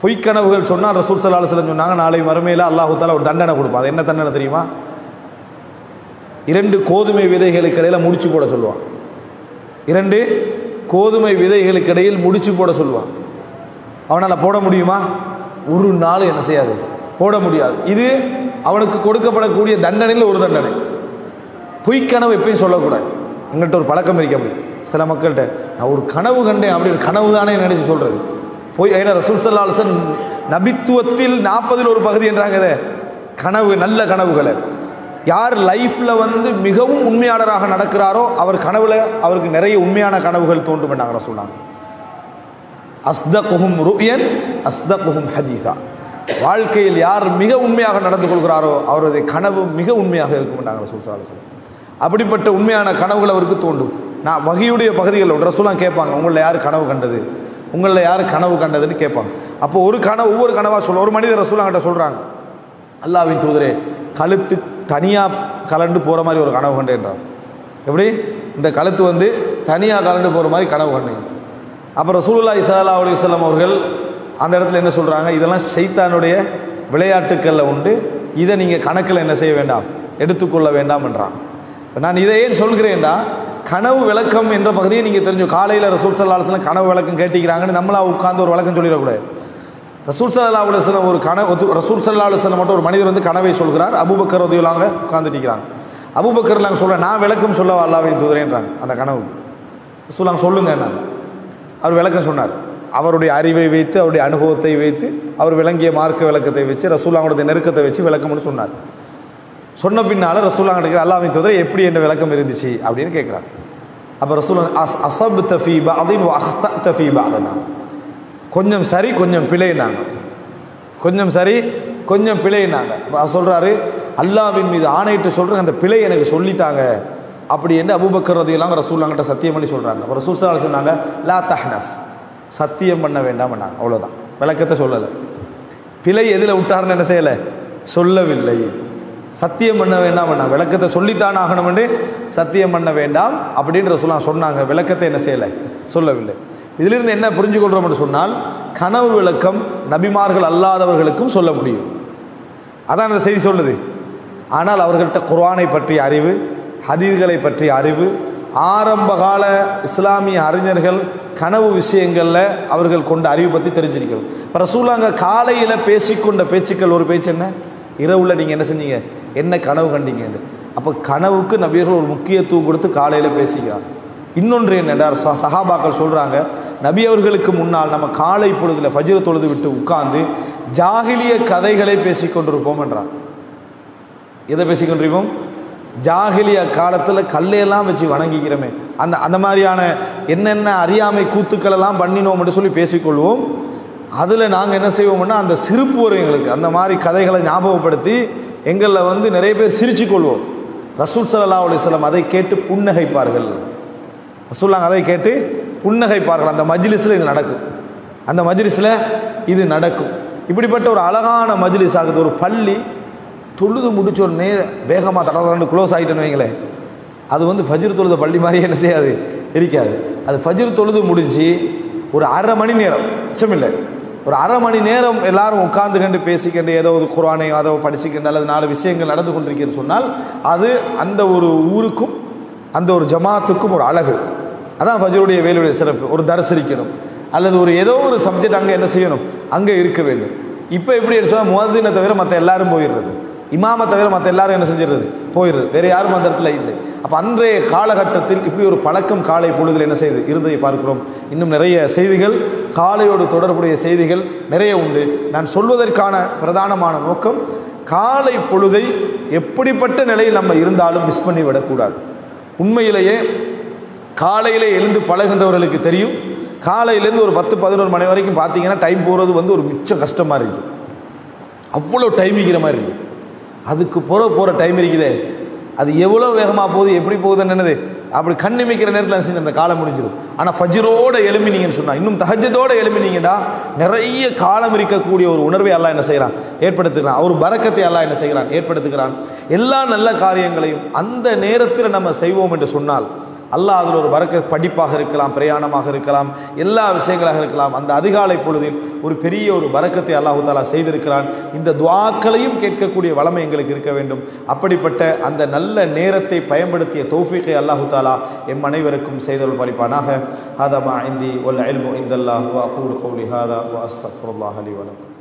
பொய்க்கனவுகள் சொன்னால் ரசூல் ஸல்லல்லாஹு அலைஹி வஸல்லம் சொன்னாங்க, நாளை மறுமையில் அல்லாஹ் தஆலா ஒரு தண்டனை கொடுப்பான். அது என்ன தண்டனை தெரியுமா? 2 கோதுமை விதைகளுக்கு இடையில் முடிச்சு போட சொல்லுவான். 2 கோதுமை விதைகளுக்கு இடையில் முடிச்சு போட சொல்லுவான். அவனால் போட முடியுமா? ஒரு நாள் என்ன செய்யாது, போட முடியாது. இது அவனுக்கு கொடுக்கப்படக்கூடிய தண்டனையில் ஒரு தண்டனை. பொய்க்கனவு எப்பயும் சொல்லக்கூடாது. எங்கள்கிட்ட ஒரு பழக்கம் இருக்கு. அப்படி சில மக்கள்கிட்ட நான் ஒரு கனவு கண்டேன், அப்படி ஒரு கனவு தானே நினைச்சு சொல்றது போய். ஏன்னா ரசூல் ஸல்லல்லாஹு அலைஹி வஸல்லம் நபித்துவத்தில் 40 ஒரு பகுதி என்றாங்க. கனவு, நல்ல கனவுகளை யார் லைஃப்பில் மிகவும் உண்மையாளராக நடக்கிறாரோ அவர் கனவுல அவருக்கு நிறைய உண்மையான கனவுகள் தோன்றும் என்றாங்க சொன்னாங்க. அஸ்தகுஹும் ருயன் அஸ்தகுஹும் ஹதீஸா. வாழ்க்கையில் யார் மிக உண்மையாக நடந்து கொள்கிறாரோ அவருடைய கனவு மிக உண்மையாக இருக்கும் என்றாங்க ரசூல் ஸல்லல்லாஹு அலைஹி வஸல்லம். அப்படிப்பட்ட உண்மையான கனவுகள் அவருக்கு தோன்றும். நான் வஹீயுடைய பகுதிகளில் ரசூலுல்லாஹ் கேட்பாங்க, உங்களில் யார் கனவு கண்டது, உங்களில் யார் கனவு கண்டதுன்னு கேட்பாங்க. அப்போ ஒரு கனவு ஒவ்வொரு கனவாக சொல்ல. ஒரு மனிதர் ரசூலுல்லாஹ் கிட்ட சொல்கிறாங்க, அல்லாஹ்வின் தூதரே, கழுத்து தனியாக கலண்டு போகிற மாதிரி ஒரு கனவு கண்டேன்றார். எப்படி இந்த கழுத்து தனியாக கலண்டு போகிற மாதிரி கனவு கண்டேன். அப்போ ரசூலுல்லாஹி ஸல்லல்லாஹு அலைஹி வஸல்லம் அவர்கள் அந்த இடத்துல என்ன சொல்கிறாங்க, இதெல்லாம் ஷைத்தானுடைய விளையாட்டுக்களில் உண்டு, இதை நீங்கள் கணக்கில் என்ன செய்ய வேண்டாம், எடுத்துக்கொள்ள வேண்டாம் என்றான். இப்போ நான் இதை ஏன் சொல்கிறேன்டா, கனவு விளக்கம் என்ற பகுதியை நீங்கள் தெரிஞ்சு. காலையில் ரசூல் ஸல்லல்லாஹு அலைஹி வஸல்லம் கனவு விளக்கம் கேட்டிக்கிறாங்கன்னு நம்மளா உட்கார்ந்து ஒரு விளக்கம் சொல்லிடக்கூடாது. ரசூல் ஸல்லல்லாஹு அலைஹி வஸல்லம் ரசூல் ஸல்லல்லாஹு அலைஹி வஸல்லம் மட்டும் ஒரு மனிதர் கனவை சொல்கிறார். அபூபக்கர் ரலியல்லாஹு அன்ஹு உட்கார்ந்துட்டு இருக்கிறாங்க. அபூபக்கர் நாங்கள் சொல்கிறேன், நான் விளக்கம் சொல்ல அல்லாஹ்வின் தூதரேன்றாங்க. அந்த கனவு ரசூலுல்லாஹ் சொல்லுங்க என்ன. அவர் விளக்கம் சொன்னார். அவருடைய அறிவை வைத்து, அவருடைய அனுபவத்தை வைத்து, அவர் விளங்கிய மார்க்க விளக்கத்தை வச்சு, ரசூலுல்லாஹ்வுடைய நெருக்கத்தை வச்சு விளக்கம்னு சொன்னார். சொன்ன பின்னால் ரசூலுல்லாஹ் கேட்குற, அல்லாஹ்வின் தூதரே எப்படி என்ன விளக்கம் இருந்துச்சு அப்படின்னு கேட்குறாங்க. அப்போ ரசூலுல்லாஹ் அஸப்த ஃபீ பஅதின் வ அக்தஅத ஃபீ பஅதின், கொஞ்சம் சரி கொஞ்சம் பிழைனாங்க, கொஞ்சம் சரி கொஞ்சம் பிழைனாங்க. சொல்கிறாரு, அல்லாஹ்வின் மீது ஆணையிட்டு சொல்கிறேன், அந்த பிழை எனக்கு சொல்லித்தாங்க அப்படி என்று அபூபக்கர் ரலியல்லாஹு அன்ஹு ரசூலுல்லாஹ்கிட்ட சத்தியம் பண்ணி சொல்கிறாங்க. அப்போ ரசூல் ஸல்லல்லாஹு அலைஹி வஸல்லம் சொன்னாங்க, லா தஹ்னஸ், சத்தியம் பண்ண வேண்டாம் பண்ணாங்க. அவ்வளோதான், விளக்கத்தை சொல்லலை. பிழை எதில் விட்டார்னு என்ன செய்யலை, சொல்லவில்லை. சத்தியம் பண்ண வேண்டாம் பண்ணாங்க, விளக்கத்தை சொல்லித்தான் ஆகணும் என்று சத்தியம் பண்ண வேண்டாம் அப்படின்னு ரசூலுல்லாஹ் சொன்னாங்க. விளக்கத்தை என்ன செய்யலை, சொல்லவில்லை. இதிலிருந்து என்ன புரிஞ்சுக்கொள்கிறோம் என்று சொன்னால், கனவு விளக்கம் நபிமார்கள் அல்லாதவர்களுக்கும் சொல்ல முடியும். அதான் அந்த செய்தி சொல்லுது. ஆனால் அவர்கள்ட்ட குர்ஆனை பற்றிய அறிவு, ஹதீஸ்களை பற்றிய அறிவு, ஆரம்பகால இஸ்லாமிய அறிஞர்கள் கனவு விஷயங்களில் அவர்கள் கொண்ட அறிவு பற்றி தெரிஞ்சிருக்கணும். இப்போ ரசூலுல்லாஹ் காலையில் பேசிக்கொண்ட பேச்சுக்கள் ஒரு பேச்சு என்ன, இரவில் நீங்கள் என்ன செஞ்சீங்க, என்ன கனவு கண்டீங்க. அப்போ கனவுக்கு நபியர்கள் ஒரு முக்கியத்துவம் கொடுத்து காலையில் பேசிக்கிறாங்க. இன்னொன்று என்னென்றார், சஹாபாக்கள் சொல்கிறாங்க, நபி அவர்களுக்கு முன்னால் நம்ம காலை பொழுதில் ஃபஜ்ர் தொழுது விட்டு உட்கார்ந்து ஜாகிலிய கதைகளை பேசிக்கொண்டிருப்போம் என்றார். எதை பேசிக்கொண்டிருப்போம்? ஜாகிலிய காலத்தில் கல்லையெல்லாம் வச்சு வணங்கிக்கிறோமே, அந்த மாதிரியான என்னென்ன அறியாமை கூத்துக்கள் எல்லாம் பண்ணினோம் என்று சொல்லி பேசிக்கொள்வோம். அதில் நாங்கள் என்ன செய்வோம்னா அந்த சிரிப்பு வரும் எங்களுக்கு. அந்த மாதிரி கதைகளை ஞாபகப்படுத்தி எங்களில் நிறைய பேர் சிரிச்சு கொள்வோம். ரசூல் ஸல்லல்லாஹு அலைஹி வஸல்லம் அதை கேட்டு புன்னகைப்பார்கள். ரசூலுல்லாஹ் அதை கேட்டு புன்னகைப்பார்கள். அந்த மஜ்லிஸில் இது நடக்கும், அந்த மஜ்லிஸில் இது நடக்கும். இப்படிப்பட்ட ஒரு அழகான மஜ்லிஸ் ஆகுது. ஒரு பள்ளி தொழுது முடிச்ச உடனே வேகமாக தடவை க்ளோஸ் ஆகிட்டேன்னு வைங்களேன், அது ஃபஜ்ர் தொழுத பள்ளி மாதிரியே என்ன செய்யாது, இருக்காது. அது ஃபஜ்ர் தொழுது முடிஞ்சு ஒரு அரை மணி நேரம், மிச்சமில்லை, ஒரு அரை மணி நேரம் எல்லாரும் உட்கார்ந்துக்கண்டு பேசிக்கண்டு ஏதோ ஒரு குர்ஆனை அதை படிச்சுக்கிண்டு அல்லது 4 விஷயங்கள் நடந்து கொண்டிருக்கிறது சொன்னால் அது அந்த ஒரு ஊருக்கும் அந்த ஒரு ஜமாத்துக்கும் ஒரு அழகு. அதான் ஃபஜ்ருடைய வேலையுடைய சிறப்பு. ஒரு தர்ஸ் இருக்கணும் அல்லது ஒரு ஏதோ ஒரு சப்ஜெக்ட் அங்கே என்ன செய்யணும், அங்கே இருக்க வேண்டும். இப்போ எப்படி சொன்னால் முஅத்தினை தவிர மற்ற எல்லாரும் போயிடுறது, இமாமை தவிர மற்ற எல்லாரும் என்ன செஞ்சிடுறது, போயிடுறது, வேறு யாரும் அந்த இடத்துல இல்லை. அப்போ அன்றைய காலகட்டத்தில் இப்படி ஒரு பழக்கம் காலை பொழுதில் என்ன செய்யுது, இருந்ததை பார்க்கிறோம். இன்னும் நிறைய செய்திகள், காலையோடு தொடர்புடைய செய்திகள் நிறைய உண்டு. நான் சொல்வதற்கான பிரதானமான நோக்கம், காலை பொழுதை எப்படிப்பட்ட நிலையில் நம்ம இருந்தாலும் மிஸ் பண்ணி விடக்கூடாது. உண்மையிலேயே காலையிலே எழுந்து பழகின்றவர்களுக்கு தெரியும், காலையிலேருந்து ஒரு 10-11 மணி வரைக்கும் பார்த்தீங்கன்னா டைம் போகிறது ஒரு மிச்சம் கஷ்டமாக இருக்குது, அவ்வளோ டைம் இருக்கிற மாதிரி இருக்குது. அதுக்கு போகிற டைம் இருக்குதே, அது எவ்வளோ வேகமாக போகுது, எப்படி போகுதுன்னு என்னது, அப்படி கண்ணிமிக்கிற நேரத்தில் செஞ்சு அந்த காலம் முடிஞ்சிடும். ஆனால் ஃபஜ்ரோடு எழுமினீங்கன்னு சொன்னால், இன்னும் தஹஜ்ஜுதோடு எழுமினீங்கன்னா நிறைய காலம் இருக்கக்கூடிய ஒரு உணர்வை அல்லாஹ் என்ன செய்கிறான், ஏற்படுத்துகிறான். ஒரு பரக்கத்தை அல்லாஹ் என்ன செய்கிறான், ஏற்படுத்துகிறான். எல்லா நல்ல காரியங்களையும் அந்த நேரத்தில் நம்ம செய்வோம் என்று சொன்னால் அல்லாஹ் அதில் ஒரு பரக்க, படிப்பாக இருக்கலாம், பிரயாணமாக இருக்கலாம், எல்லா விஷயங்களாக இருக்கலாம், அந்த அதிகாலை பொழுதில் ஒரு பெரிய ஒரு பரக்கத்தை அல்லாஹு தாலா செய்திருக்கிறான். இந்த துஆக்களையும் கேட்கக்கூடிய வளமை எங்களுக்கு இருக்க வேண்டும். அப்படிப்பட்ட அந்த நல்ல நேரத்தை பயன்படுத்திய தௌஃபீகை அல்லாஹு தாலா எம் அனைவருக்கும் செய்தருள் பாலிப்பானாக. ஹாதா மா இந்தி வல் இல்மு இந்தல்லாஹ் வ அகூலு கௌலி ஹாதா வ அஸ்தக்ஃபிருல்லாஹ லி வ லக்கும்.